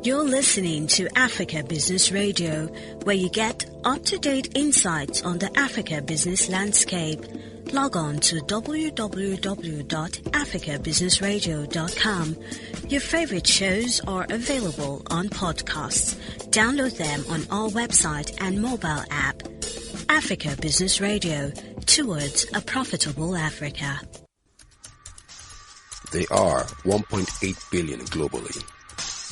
You're listening to Africa Business Radio, where you get up-to-date insights on the Africa business landscape. Log on to www.africabusinessradio.com. Your favorite shows are available on podcasts. Download them on our website and mobile app. Africa Business Radio, towards a profitable Africa. They are 1.8 billion globally.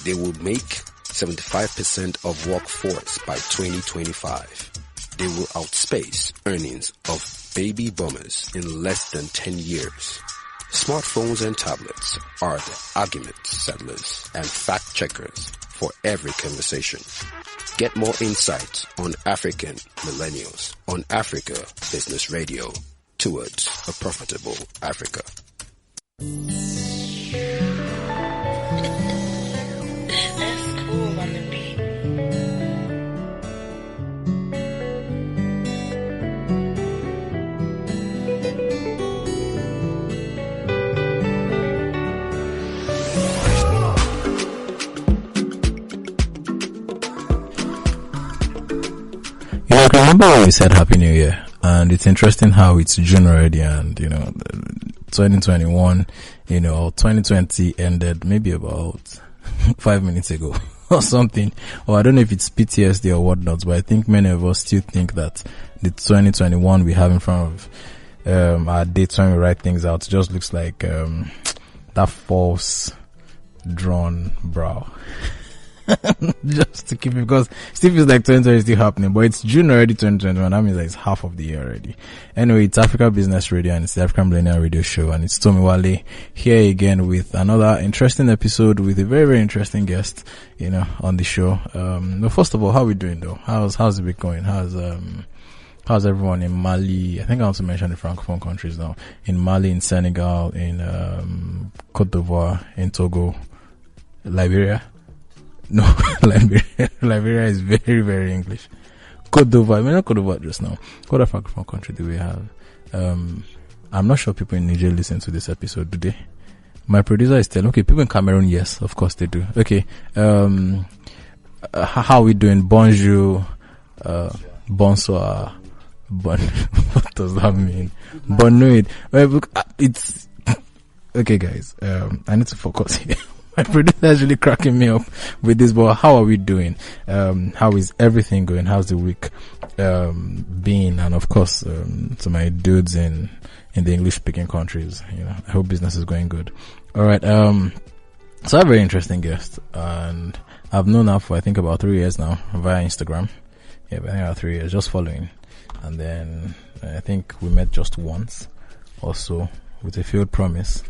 They will make 75% of workforce by 2025. They will outspace earnings of baby boomers in less than 10 years. Smartphones and tablets are the argument settlers and fact checkers for every conversation. Get more insights on African millennials on Africa Business Radio, towards a profitable Africa. Remember when we said Happy New Year? And it's interesting how it's June already, and 2021, 2020 ended maybe about 5 minutes ago or something. Or I don't know if it's PTSD or whatnot, but I think many of us still think that the 2021 we have in front of our dates when we write things out just looks like that false drawn brow. Just to keep it, because it still feels like 2020 is still happening, but it's June already, 2021. That means like it's half of the year already. Anyway, it's Africa Business Radio and it's the African Millennial Radio Show, and it's Tomi Wale here again with another interesting episode with a very, very interesting guest, on the show. But first of all, how are we doing though? How's it been going? How's everyone in Mali? I think I want to mention the Francophone countries now. In Mali, in Senegal, in Cote d'Ivoire, in Togo, Liberia. No, Liberia is very, very English. Cote d'Ivoire, not Cote d'Ivoire just now. What other Francophone country do we have? I'm not sure people in Niger listen to this episode, do they? My producer is telling, okay, people in Cameroon, yes, of course they do. Okay, how are we doing? Bonjour, bonsoir, what does that mean? Bonne nuit. Well, it's, okay guys, I need to focus here. My producer is really cracking me up with this, but how are we doing? How is everything going? How's the week been? And of course, to my dudes in the English speaking countries, I hope business is going good. All right. So I have a very interesting guest, and I've known her for I think about 3 years now via Instagram. Yeah, but I think about 3 years just following, and then I think we met just once or so with a failed promise.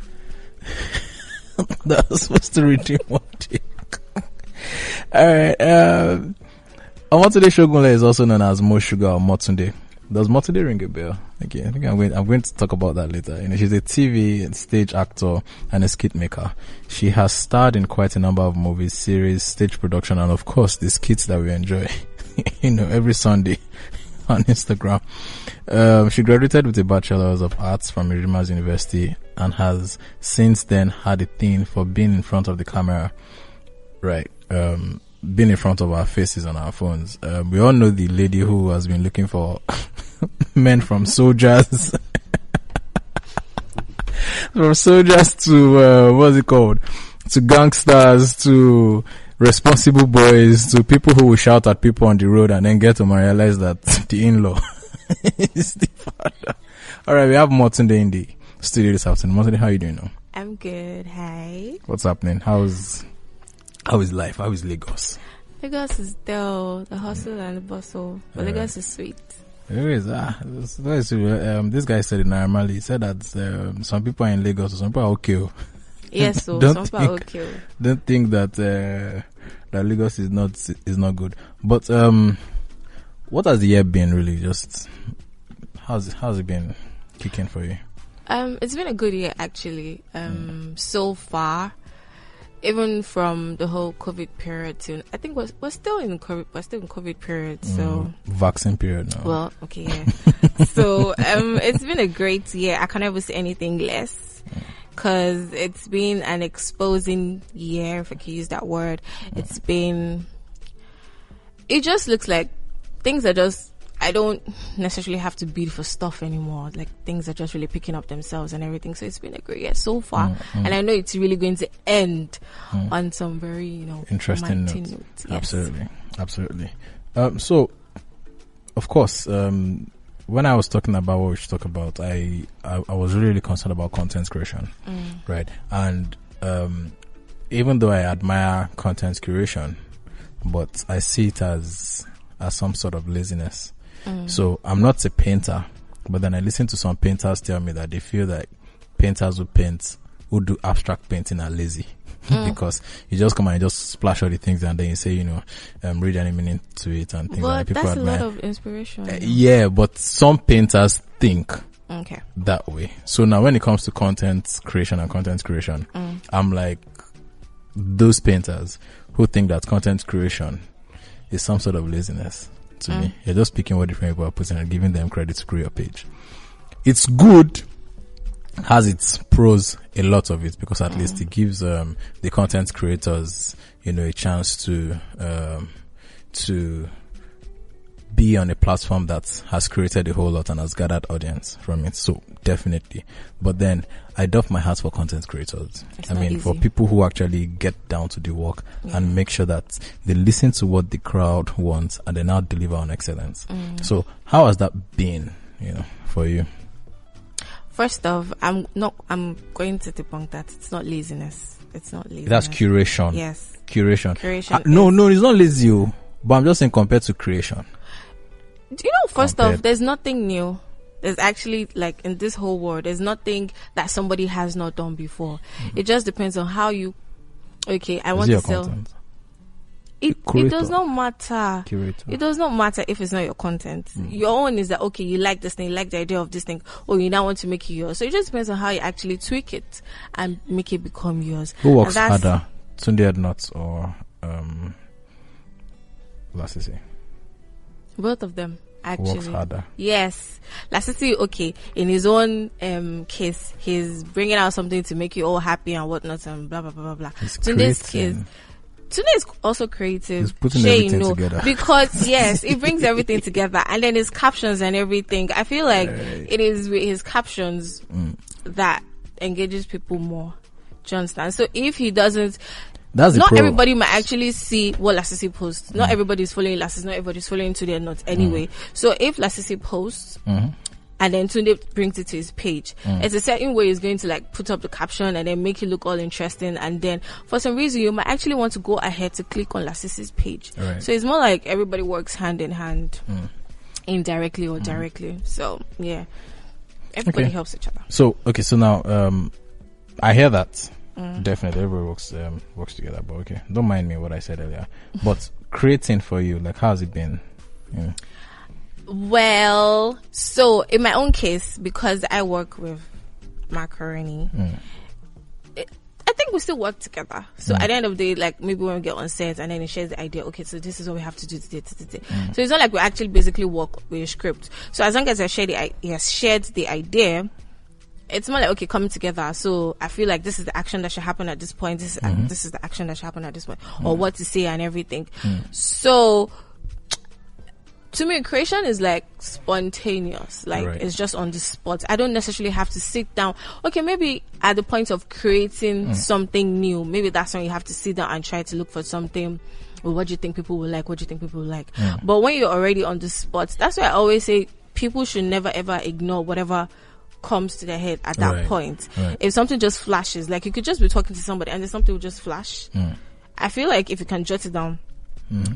That was supposed to redeem one day. Alright, Omotunde Sogunle is also known as MoSugar or Motunde. Does Motunde ring a bell? Okay, I think I'm going to talk about that later. She's a TV and stage actor and a skit maker. She has starred in quite a number of movies, series, stage production, and of course the skits that we enjoy, every Sunday on Instagram. She graduated with a Bachelors of Arts from Irima's University and has since then had a thing for being in front of the camera, right? Being in front of our faces on our phones. We all know the lady who has been looking for men from soldiers, from soldiers to, what's it called? To gangsters, to responsible boys, to people who will shout at people on the road and then get to realize that the in-law is the father. Alright, we have Motunde in the studio this afternoon. Motunde, how are you doing now? I'm good. Hi. What's happening? How is life? How is Lagos? Lagos is still the hustle and the bustle, but Lagos is sweet. It is. This guy said in Naramali, he said that some people are in Lagos, some people are okay. Yes, so some people are okay. Don't think that that Lagos is not good. But what has the year been really? Just how's it been kicking for you? It's been a good year actually. So far, even from the whole COVID period to, I think we're still in COVID period. So vaccine period now. Well, okay, yeah. So it's been a great year. I can never say anything less. because it's been an exposing year, if I can use that word. It just looks like things are just, I don't necessarily have to bid for stuff anymore. Like, things are just really picking up themselves and everything. So it's been a great year so far. And I know it's really going to end on some very, interesting notes. Yes. Absolutely. So, of course, when I was talking about what we should talk about, I was really concerned about content creation, right? And even though I admire content creation, but I see it as some sort of laziness. So I'm not a painter, but then I listen to some painters tell me that they feel that painters who do abstract painting are lazy. Because you just come and you just splash all the things and then you say, read any meaning to it and things like that. But that's a lot of inspiration. Yeah, but some painters think okay that way. So now when it comes to content creation, I'm like, those painters who think that content creation is some sort of laziness to me. You're just picking what different people are putting and giving them credit to create your page. It's good, has its pros, a lot of it, because at least it gives the content creators, a chance to be on a platform that has created a whole lot and has gathered audience from it. So definitely. But then I doff my hat for content creators. For people who actually get down to the work and make sure that they listen to what the crowd wants and they now deliver on excellence. So how has that been, for you? First off, I'm going to debunk that. It's not laziness. That's curation. Yes. Curation. No, it's not lazy, but I'm just saying compared to creation. First off, there's nothing new. There's actually, like, in this whole world, there's nothing that somebody has not done before. It just depends on how you, I want to sell. Content? It does not matter. Curator. It does not matter if it's not your content. Your own is that, you like this thing, you like the idea of this thing, or you now want to make it yours. So it just depends on how you actually tweak it and make it become yours. Who works harder, Tunde Nuts or Lasisi? Both of them, actually. Works harder. Yes. Lasisi, in his own case, he's bringing out something to make you all happy and whatnot and blah, blah, blah, blah, blah. Tunde's case, Tunde is also creative. He's putting everything together. Because, yes, it brings everything together. And then his captions and everything. I feel like it is with his captions that engages people more. Do you understand? So if he doesn't... Not everybody might actually see what Lasisi posts. Not everybody is following Lasisi. Not everybody is following Tunde Nuts anyway. So if Lasisi posts... and then Tunde brings it to his page. It's a certain way he's going to put up the caption and then make it look all interesting. And then for some reason you might actually want to go ahead to click on Lasisi's page. Right. So it's more like everybody works hand in hand, indirectly or directly. So yeah, everybody helps each other. So now I hear that. Definitely everybody works together. But don't mind me what I said earlier. But creating for you, how's it been? Well, so in my own case, because I work with Macaroni, I think we still work together. So at the end of the day, maybe when we get on set and then he shares the idea, so this is what we have to do today. So it's not like we actually basically work with a script. So as long as he has shared the idea, it's more like, coming together. So I feel like this is the action that should happen at this point. This is the action that should happen at this point, or what to say and everything. So to me, creation is spontaneous. It's just on the spot. I don't necessarily have to sit down. Maybe at the point of creating something new, maybe that's when you have to sit down and try to look for something. Well, what do you think people will like? What do you think people will like? But when you're already on the spot, that's why I always say people should never ever ignore whatever comes to their head at that point. If something just flashes, you could just be talking to somebody and then something will just flash. I feel like if you can jot it down,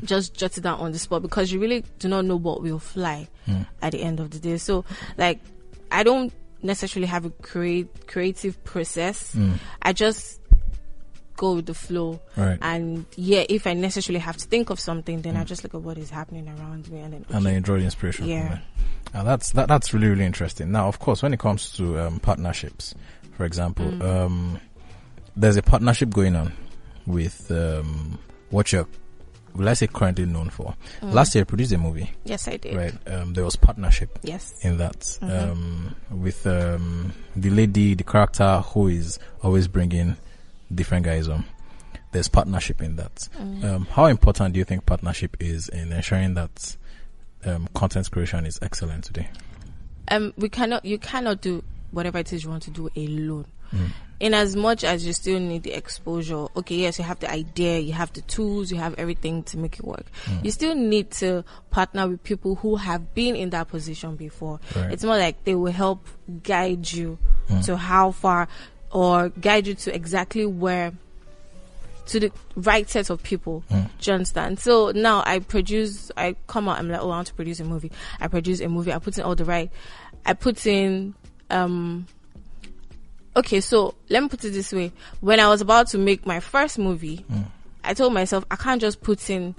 just jot it down on the spot, because you really do not know what will fly at the end of the day. So I don't necessarily have a creative process. I just go with the flow. And if I necessarily have to think of something, then I just look at what is happening around me and then you draw the inspiration from it. Now that's really, really interesting. Now, of course, when it comes to partnerships, for example, there's a partnership going on with what you're will I say currently known for? Last year, produced a movie. Yes, I did. Right. There was partnership. Yes. In that, with the lady, the character who is always bringing different guys on. There's partnership in that. How important do you think partnership is in ensuring that content creation is excellent today? You cannot do whatever it is you want to do alone. In as much as you still need the exposure, okay, yes, you have the idea, you have the tools, you have everything to make it work. You still need to partner with people who have been in that position before. Right. It's more like they will help guide you to how far, or guide you to exactly where, to the right set of people. Do you understand? So now I come out, I'm like, oh, I want to produce a movie. I produce a movie, I put in all the right, okay, so let me put it this way. When I was about to make my first movie, I told myself, I can't just put in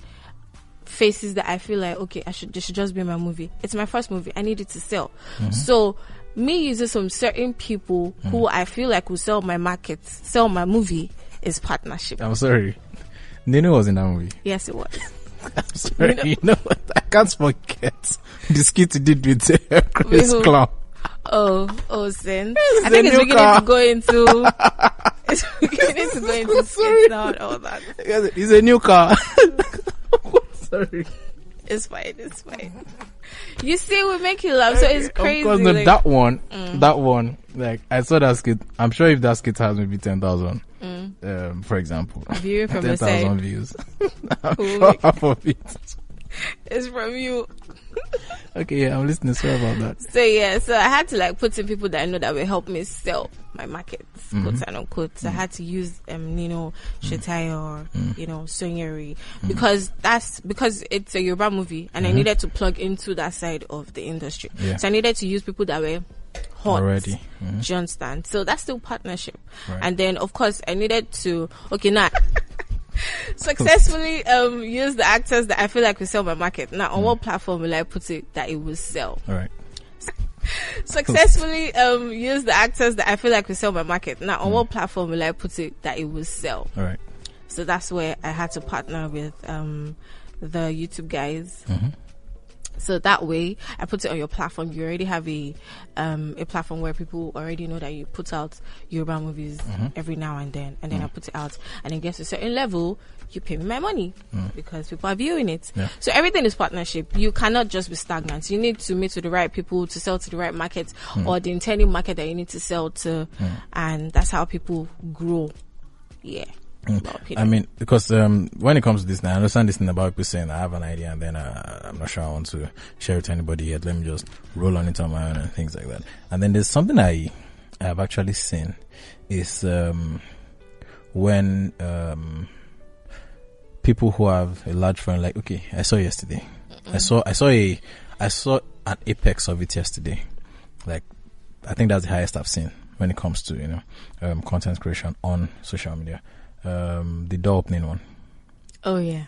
faces that I feel like, okay, they should just be in my movie. It's my first movie. I need it to sell. So me using some certain people who I feel like will sell my market, sell my movie, is partnership. I'm sorry. Nino was in that movie. Yes, it was. I'm sorry. You know what? I can't forget the skit you did with Chris Clown. Oh, Sin. I think it's beginning to go into. It's beginning to go into skits now and all that. It's a new car. Sorry. It's fine. You see, we make you laugh, so it's crazy. Of course, no, that one, like, I saw that skit. I'm sure if that skit has maybe 10,000, for example, viewing from 10,000 views, I'm sure half of it is from you. Okay, yeah, I'm listening. Sorry about that. So I had to like put in people that I know that will help me sell my markets, quotes and unquote. So I had to use Nino, Shetayo, Sonyeri, because it's a Yoruba movie, and I needed to plug into that side of the industry. Yeah. So I needed to use people that were hot already. Do you understand? So that's still partnership. Right. And then of course I needed to successfully use the actors that I feel like will sell my market. Now, on what platform will I put it that it will sell? All right. Successfully use the actors that I feel like will sell my market. Now, on what platform will I put it that it will sell? All right. So that's where I had to partner with the YouTube guys. So that way, I put it on your platform. You already have a platform where people already know that you put out Yoruba movies every now and then I put it out, and it gets to a certain level, you pay me my money because people are viewing it. Yeah. So everything is partnership. You cannot just be stagnant. You need to meet with the right people to sell to the right market or the intended market that you need to sell to, and that's how people grow. Yeah. I mean, because when it comes to this, now I understand this thing about people saying I have an idea and then I'm not sure I want to share it to anybody yet. Let me just roll on it on my own and things like that. And then there's something I have actually seen is when people who have a large friend, like, okay, I saw yesterday, I saw an apex of it yesterday. Like, I think that's the highest I've seen when it comes to content creation on social media. The door opening one. Oh yeah.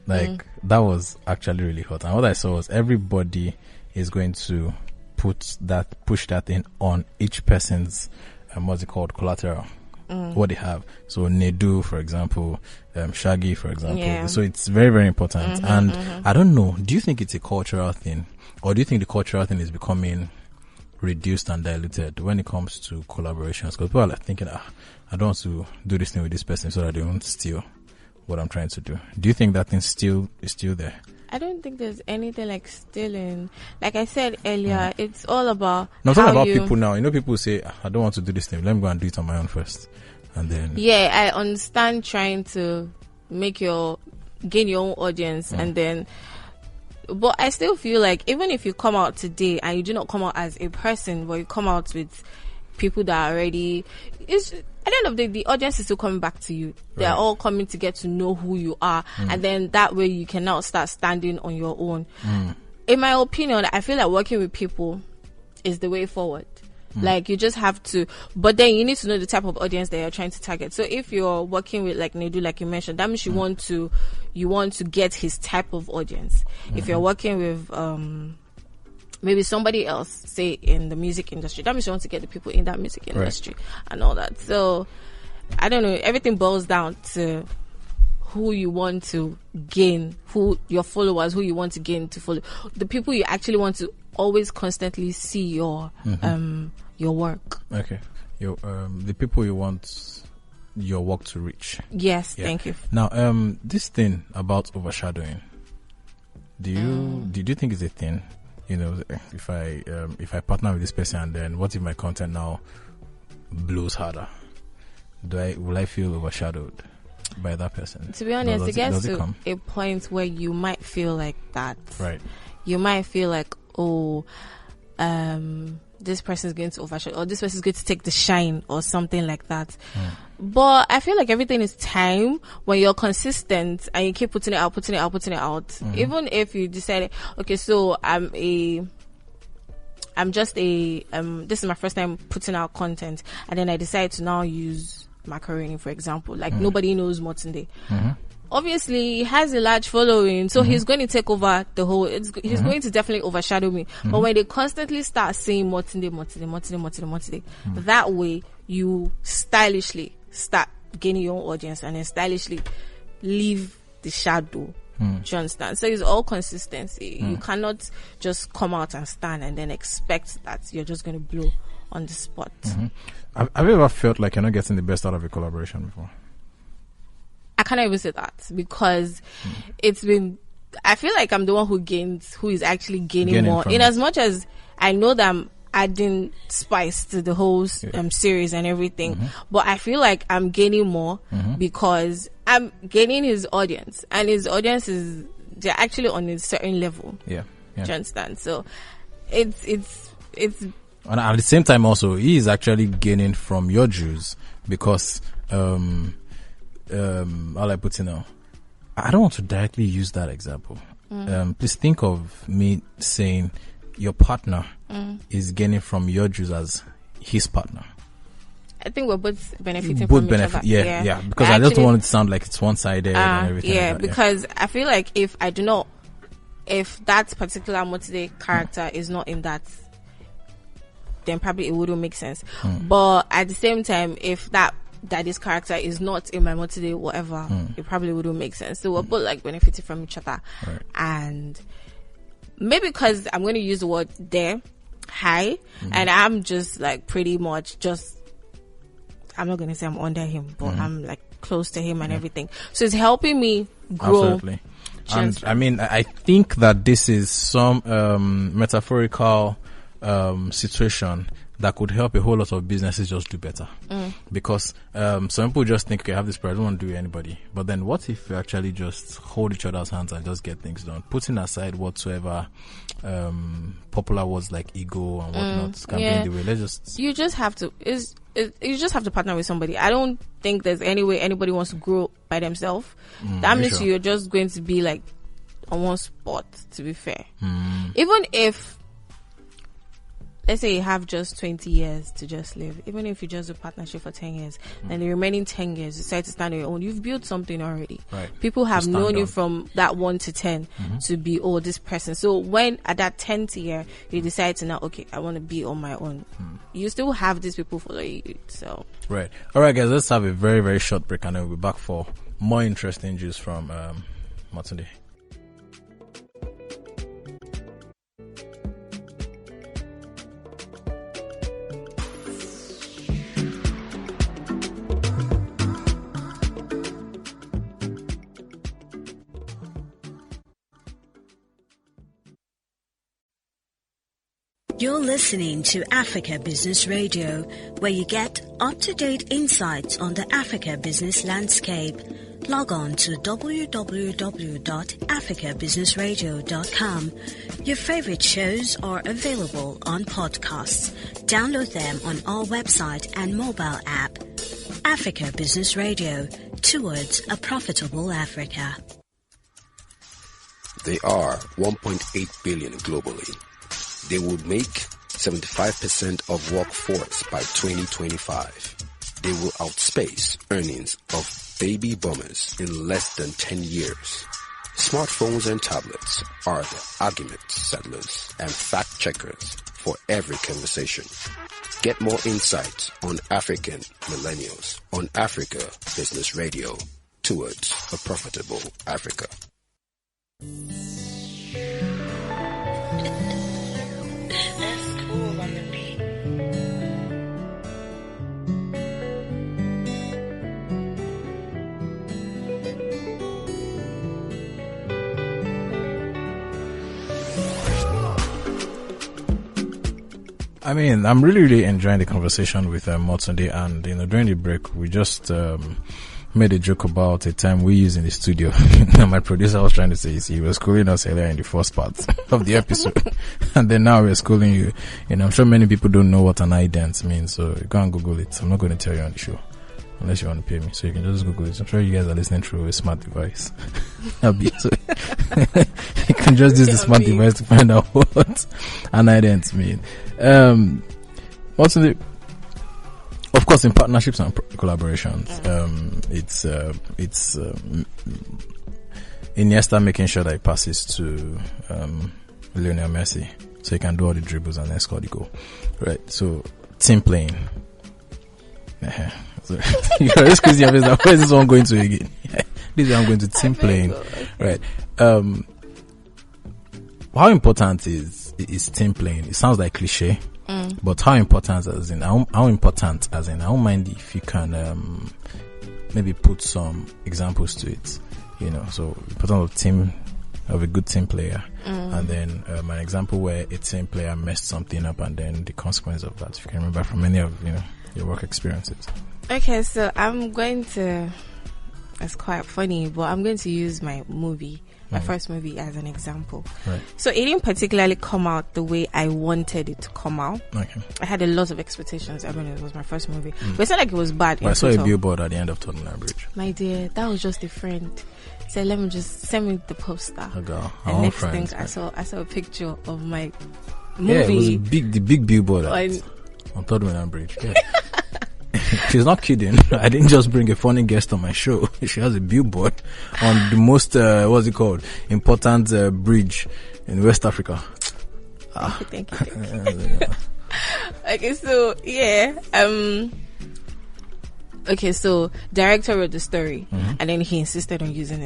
Like that was actually really hot. And what I saw was everybody is going to push that thing on each person's what's it called, collateral. What they have. So Nedu, for example, Shaggy, for example. Yeah. So it's very, very important. And I don't know, do you think it's a cultural thing, or do you think the cultural thing is becoming reduced and diluted when it comes to collaborations? Because people are like thinking, I don't want to do this thing with this person so that they won't steal what I'm trying to do. Do you think that thing is still there? I don't think there's anything like stealing. Like I said earlier, it's all about. No, I'm talking about people now. People say, I don't want to do this thing. Let me go and do it on my own first, and then. Yeah, I understand trying to gain your own audience, and then. But I still feel like even if you come out today and you do not come out as a person, but you come out with people that are already, at the end of the audience is still coming back to you. They're all coming to get to know who you are, and then that way you can now start standing on your own. In my opinion, I feel like working with people is the way forward. Like you just have to, but then you need to know the type of audience that you're trying to target. So if you're working with like Nedu, like you mentioned, that means you want to get his type of audience. If you're working with maybe somebody else, say in the music industry, that means you want to get the people in that music industry and all that. So I don't know, everything boils down to who you want to gain, who your followers, who you want to gain to follow, the people you actually want to always constantly see your work. Okay. The people you want your work to reach. Yes, thank you. Now, this thing about overshadowing, do you think it's a thing? You know, if I partner with this person, and then what if my content now blows harder? Will I feel overshadowed by that person? To be honest, it gets to a point where you might feel like that. Right. You might feel like, this person is going to overshadow, or this person is going to take the shine, or something like that. But I feel like everything is time. When you're consistent and you keep putting it out. Even if you decide, okay, so this is my first time putting out content, and then I decide to now use macaroni, for example. Like, nobody knows Motunde. Obviously, he has a large following, so he's going to take over the whole. He's going to definitely overshadow me. But when they constantly start saying Motunde, that way you stylishly start gaining your own audience, and then stylishly leave the shadow. Do you understand? So it's all consistency. You cannot just come out and stand and then expect that you're just going to blow on the spot. Have you ever felt like you're not getting the best out of a collaboration before? I can't even say that, because it's been, I feel like I'm the one who is actually gaining more, in as much as I know that I'm adding spice to the whole series and everything. But I feel like I'm gaining more because I'm gaining his audience, and his audience they're actually on a certain level. Yeah. Do you understand? So it's and at the same time also, he is actually gaining from your juice, because all I put in now, I don't want to directly use that example. Please think of me saying your partner is gaining from your juice as his partner. I think we're both benefiting from each other. Yeah. Because I just don't want it to sound like it's one-sided and everything. Yeah, like that, because I feel like if that particular Motunde character is not in that, then probably it wouldn't make sense. But at the same time, if that this character is not in my Motunde, whatever, it probably wouldn't make sense. So we're both like benefiting from each other. Right. And maybe because I'm going to use the word high, and I'm just like pretty much I'm not going to say I'm under him, but I'm like close to him and everything. So it's helping me grow. Absolutely. And I mean, I think that this is some metaphorical situation that could help a whole lot of businesses just do better. Because some people just think, okay, I have this problem, I don't want to do it anybody. But then what if we actually just hold each other's hands and just get things done? Putting aside whatsoever popular words like ego and whatnot can be in the way. You just have to partner with somebody. I don't think there's any way anybody wants to grow by themselves. That means you're just going to be like on one spot, to be fair. Even if, let's say you have just 20 years to just live, even if you just do partnership for 10 years, then the remaining 10 years you decide to stand on your own, you've built something already. Right. People have known you from that 1 to 10 to be, this person. So when at that 10th year, you decide to now, okay, I want to be on my own, you still have these people following you. So right. All right, guys, let's have a very, very short break, and then we'll be back for more interesting news from Motunde. You're listening to Africa Business Radio, where you get up-to-date insights on the Africa business landscape. Log on to www.africabusinessradio.com. Your favorite shows are available on podcasts. Download them on our website and mobile app. Africa Business Radio, towards a profitable Africa. They are 1.8 billion globally. They would make 75% of workforce by 2025. They will outspace earnings of baby boomers in less than 10 years. Smartphones and tablets are the argument settlers and fact checkers for every conversation. Get more insights on African millennials on Africa Business Radio, towards a profitable Africa. That's cool on the beat. I mean, I'm really enjoying the conversation with Motunde, and during the break, we just made a joke about a time we used in the studio. My producer was trying to say, he was schooling us earlier in the first part of the episode, and then now we're schooling you. I'm sure many people don't know what an ident means, so you go and Google it. I'm not going to tell you on the show, unless you want to pay me. So you can just Google it. I'm sure you guys are listening through a smart device. You can just use the smart device to find out what an ident means. What's the, of course, in partnerships and collaborations, it's Iniesta making sure that it passes to Lionel Messi, so he can do all the dribbles and then score the goal. Right. So team playing. So, you're just crazy. Where is this one going to again? This is I'm going to team playing. Right. How important is team playing? It sounds like cliche, but how important I don't mind if you can maybe put some examples to it. So importance of a good team player, and then an example where a team player messed something up, and then the consequence of that. If you can remember from any of your work experiences. Okay, so I'm going to. It's quite funny, but I'm going to use my first movie as an example. Right. So it didn't particularly come out the way I wanted it to come out. Okay. I had a lot of expectations. I mean, it was my first movie, but it's not like it was bad. I saw a billboard at the end of Tottenham Bridge. My dear, that was just a friend. So let me just send me the poster. And next thing I saw a picture of my movie. Yeah, it was the big billboard on Tottenham Bridge. Yeah. She's not kidding. I didn't just bring a funny guest on my show. She has a billboard on the most, important bridge in West Africa. Thank you. Okay, so yeah. Okay, so director wrote the story, and then he insisted on using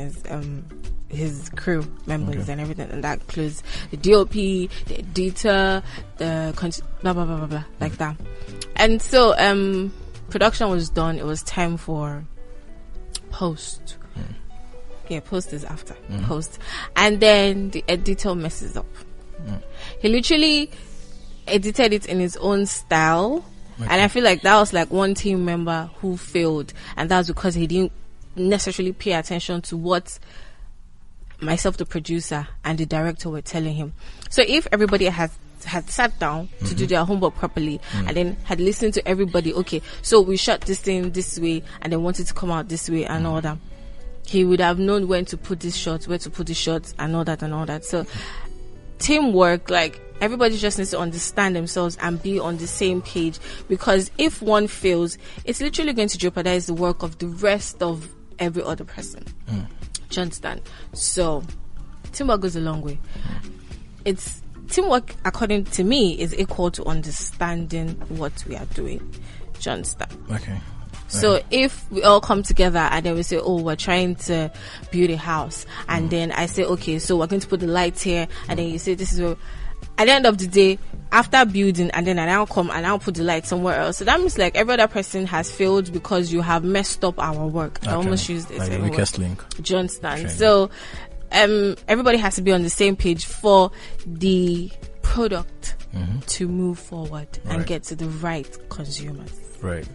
his crew members and everything, and that includes the DOP, the editor, the blah blah blah blah blah, like that. And so production was done. It was time for post. Yeah, post is after post, and then the editor messes up. He literally edited it in his own style. Okay. And I feel like that was like one team member who failed, and that's because he didn't necessarily pay attention to what myself, the producer, and the director were telling him. So if everybody had sat down to do their homework properly, and then had listened to everybody, okay, so we shot this thing this way, and then wanted to come out this way and all that, he would have known when to put this shot, where to put the shots, and all that. So teamwork, like, everybody just needs to understand themselves and be on the same page, because if one fails, it's literally going to jeopardize the work of the rest of every other person. Do you understand? So teamwork goes a long way. It's teamwork, according to me, is equal to understanding what we are doing. Do you understand? Okay. So if we all come together and then we say, oh, we're trying to build a house, and then I say, okay, so we're going to put the lights here, and then you say, this is where, at the end of the day, after building, and then I now come and I'll put the light somewhere else. So that means like every other person has failed because you have messed up our work. Okay. I almost used this. Like the weakest link. Do you understand? So everybody has to be on the same page for the product to move forward and get to the right consumers. Right.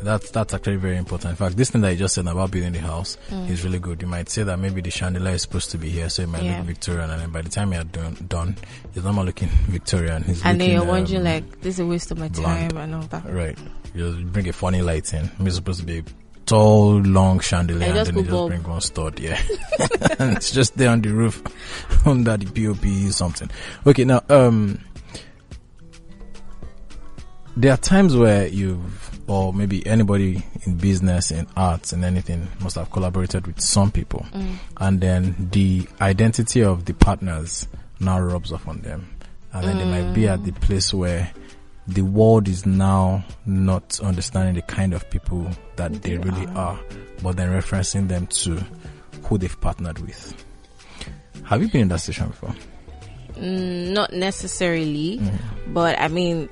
That's actually very important. In fact, this thing that you just said about building the house is really good. You might say that maybe the chandelier is supposed to be here, so it might look Victorian, and then by the time you're done, it's not more looking Victorian. And then you're wondering, like, this is a waste of my time and all that. Right. You just bring a funny light in. It's supposed to be a tall, long chandelier, and then you just bring one stud, and it's just there on the roof under the POP something. Okay, now there are times where or maybe anybody in business, in arts, and anything must have collaborated with some people, and then the identity of the partners now rubs off on them, and then they might be at the place where the world is now not understanding the kind of people that they really are, but then referencing them to who they've partnered with. Have you been in that situation before? Not necessarily, but I mean,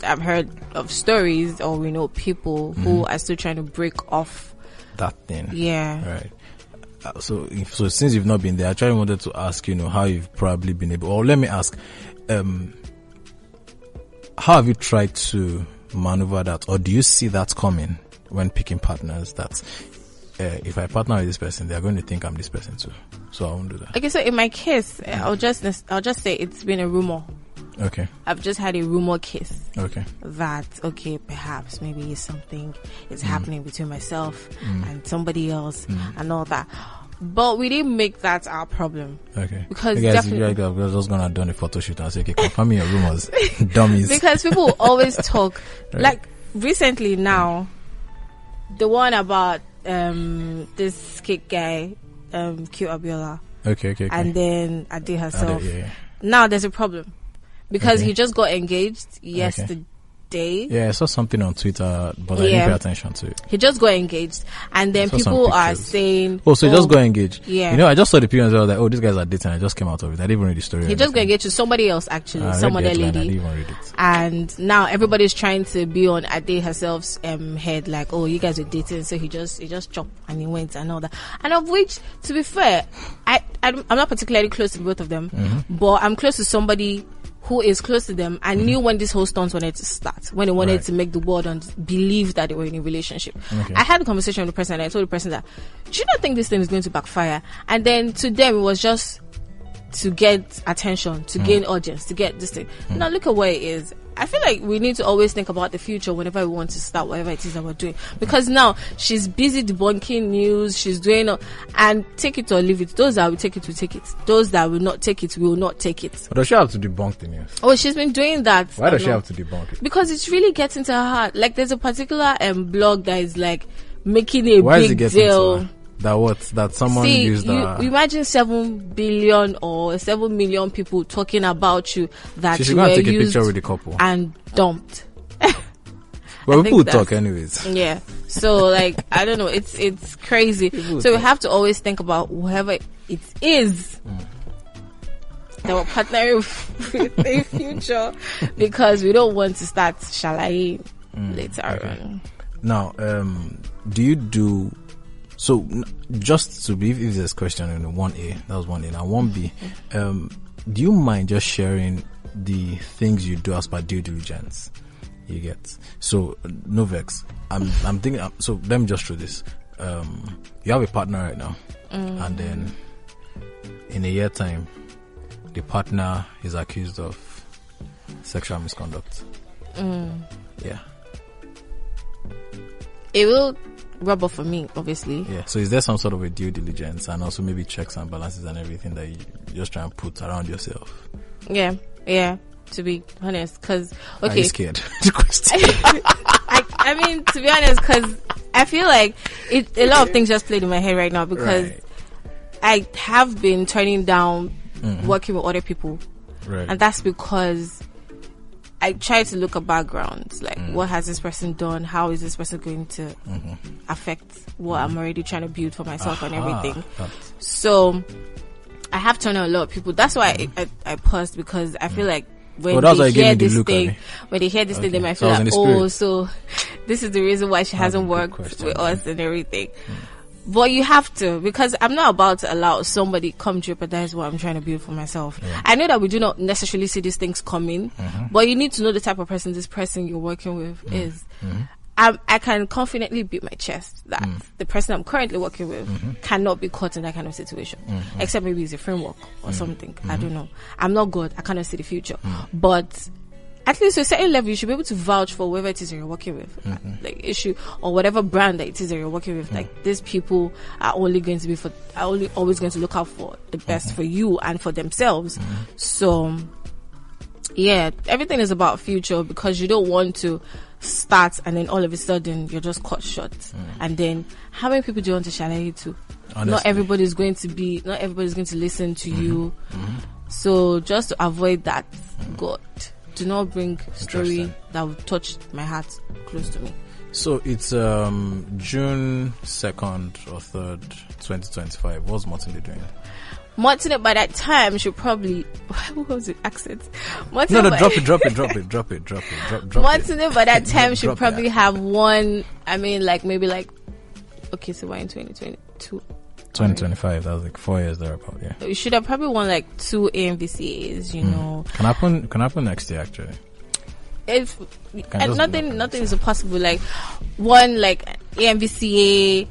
I've heard of stories, or we know people who are still trying to break off that thing. Yeah. Right. So since you've not been there, I actually wanted to ask, how you've probably been able, or let me ask, how have you tried to maneuver that, or do you see that coming when picking partners, that if I partner with this person, they're going to think I'm this person too, so I won't do that? Okay, so in my case, I'll just say it's been a rumor. Okay. I've just had a rumor case. Okay. That, perhaps maybe something is happening between myself and somebody else and all that. But we didn't make that our problem. Okay. Because definitely, I was just gonna do a photo shoot and say, okay, confirm me your rumors, dummies. Because people always talk, right. Like recently now, the one about this skit guy, Q Abiola. Okay. And then Ade herself. Yeah. Now there's a problem because he just got engaged yesterday. Yeah, I saw something on Twitter, but I didn't pay attention to it. He just got engaged, and then people are saying, he just got engaged. Yeah. I just saw the picture and I was like, these guys are dating. I just came out of it. I didn't even read the story. He just got engaged to somebody else, actually, some other lady. I didn't even read it. And now everybody's trying to be on Ade herself's head, like, you guys are dating. So he just chopped and he went and all that. And of which, to be fair, I'm not particularly close to both of them, but I'm close to somebody who is close to them and knew when this whole stunt wanted to start, when they wanted to make the world believe that they were in a relationship. Okay. I had a conversation with the person and I told the person that, do you not think this thing is going to backfire? And then to them it was just to get attention, to gain audience, to get this thing. Now look at where it is. I feel like we need to always think about the future whenever we want to start whatever it is that we're doing. Because now she's busy debunking news, she's doing, and take it or leave it. Those that will take it will take it. Those that will not take it will not take it. But does she have to debunk the news? She's been doing that. Why does she have to debunk it? Because it's really getting to her heart. Like there's a particular blog that is like making a big deal. That someone used that. You imagine 7 billion or 7 million people talking about you that she you were take a picture with the couple and dumped. Well, people talk anyways. Yeah. So like, I don't know. It's crazy. So we have to always think about whoever it is that we're partnering with in future, because we don't want to start shalaing later on. Now, do you do? So, just to be, if there's a question in 1A, that was 1A. Now, 1B, do you mind just sharing the things you do as per due diligence? You get. So, no vex. I'm thinking, so let me just throw this. You have a partner right now, and then in a year time, the partner is accused of sexual misconduct. Yeah. It will rub off for me, obviously. Yeah. So is there some sort of a due diligence and also maybe checks and balances and everything that you just try and put around yourself? Yeah. To be honest, because Are you scared? I mean, to be honest, because I feel like a lot of things just played in my head right now, because I have been turning down working with other people, and that's because I try to look at backgrounds, like what has this person done? How is this person going to affect what I'm already trying to build for myself and everything? So I have turned down a lot of people. That's why I paused, because I feel like when they hear this thing, they might feel like, so this is the reason why she hasn't worked with us and everything. But you have to, because I'm not about to allow somebody come jeopardize what I'm trying to build for myself. I know that we do not necessarily see these things coming, but you need to know the type of person this person you're working with is. I can confidently beat my chest that the person I'm currently working with cannot be caught in that kind of situation, except maybe it's a framework or something. I don't know. I'm not God. I cannot see the future. But at least to a certain level, you should be able to vouch for whoever it is that you're working with, like issue or whatever brand that it is that you're working with. Like, these people are only going to be always going to look out for the best for you and for themselves. So, yeah, everything is about future, because you don't want to start and then all of a sudden you're just cut short. And then how many people do you want to share to? Honestly. Not everybody's going to listen to you. So just to avoid that, God. do not bring story that will touch my heart close to me. So it's June 2nd or 3rd, 2025. What's Motunde doing? Motunde by that time should probably what was the accent? Drop it. Motunde by that time should probably have one. I mean, like maybe like okay, so we're in 2022. 2025. That was like 4 years thereabout. Yeah. You should have probably won like 2 AMVCAs. You know. Can happen next year actually. If nothing is impossible. Like one like AMVCA.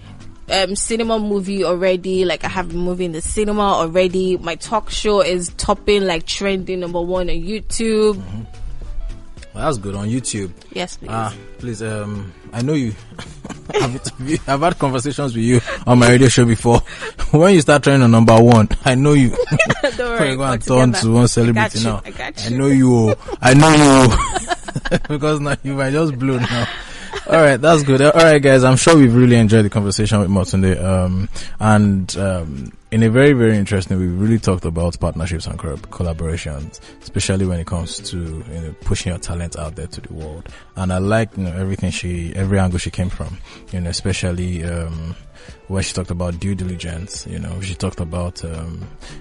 Cinema movie already. Like I have a movie in the cinema already. My talk show is topping like trending #1 on YouTube. Well, that's good on YouTube. Yes, please. Please. I know you. I've had conversations with you on my radio show before. When you start trending on #1, I know you. Don't worry. You're going to turn to one celebrity now. I got you. I know you. Because now you might just blow now. All right, that's good. All right, guys, I'm sure we've really enjoyed the conversation with Motunde. In a very, very interesting, we really talked about partnerships and collaborations, especially when it comes to pushing your talent out there to the world. And I like every angle she came from. Especially when she talked about due diligence. She talked about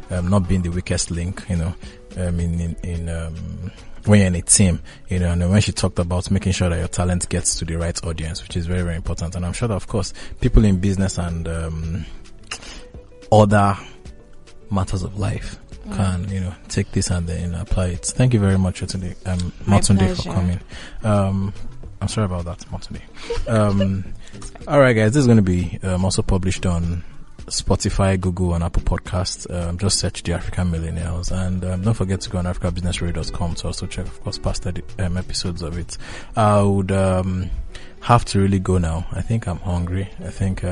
not being the weakest link. When you're in a team, and when she talked about making sure that your talent gets to the right audience, which is very, very important. And I'm sure that, of course, people in business and other matters of life can, take this and then apply it. Thank you very much, Motunde, for coming. I'm sorry about that, Motunde. All right, guys, this is going to be also published on Spotify, Google, and Apple Podcasts. Just search The African Millennials, and don't forget to go on africabusinessradio.com to also check, of course, past episodes of it. I would have to really go now. I think I'm hungry. I think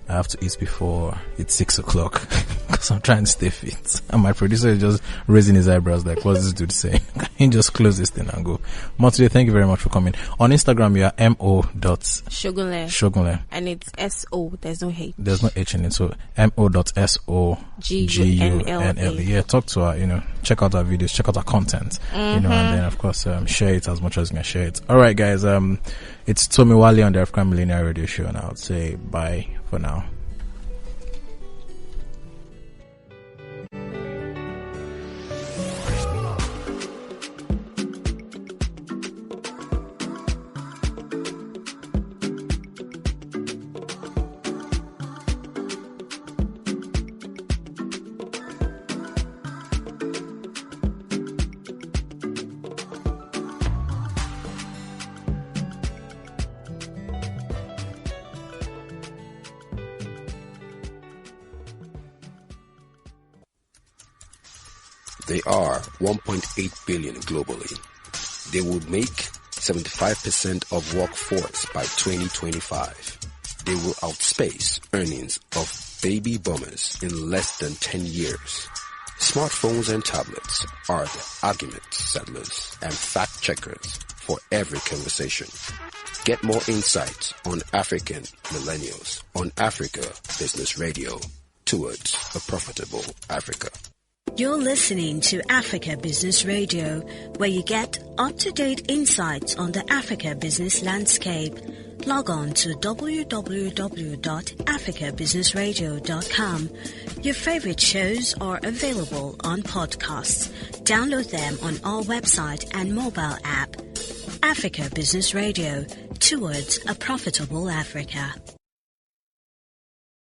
I have to eat before it's 6 o'clock because I'm trying to stay fit. And my producer is just raising his eyebrows like, what's this dude saying? Can you just close this thing and go? Motunde, thank you very much for coming. On Instagram, you are mo.sogunle. And it's S-O. There's no H. There's no H in it. So mo.sogunle. Yeah, talk to her, check out our videos, check out our content, and then, of course, share it as much as you can share it. All right, guys. It's Tomi Wale on the African Millennial Radio Show, and I would say bye for now. They are 1.8 billion globally. They would make 75% of workforce by 2025. They will outspace earnings of baby boomers in less than 10 years. Smartphones and tablets are the argument settlers and fact checkers for every conversation. Get more insights on African millennials on Africa Business Radio, towards a profitable Africa. You're listening to Africa Business Radio, where you get up-to-date insights on the Africa business landscape. Log on to www.africabusinessradio.com. Your favorite shows are available on podcasts. Download them on our website and mobile app. Africa Business Radio, towards a profitable Africa.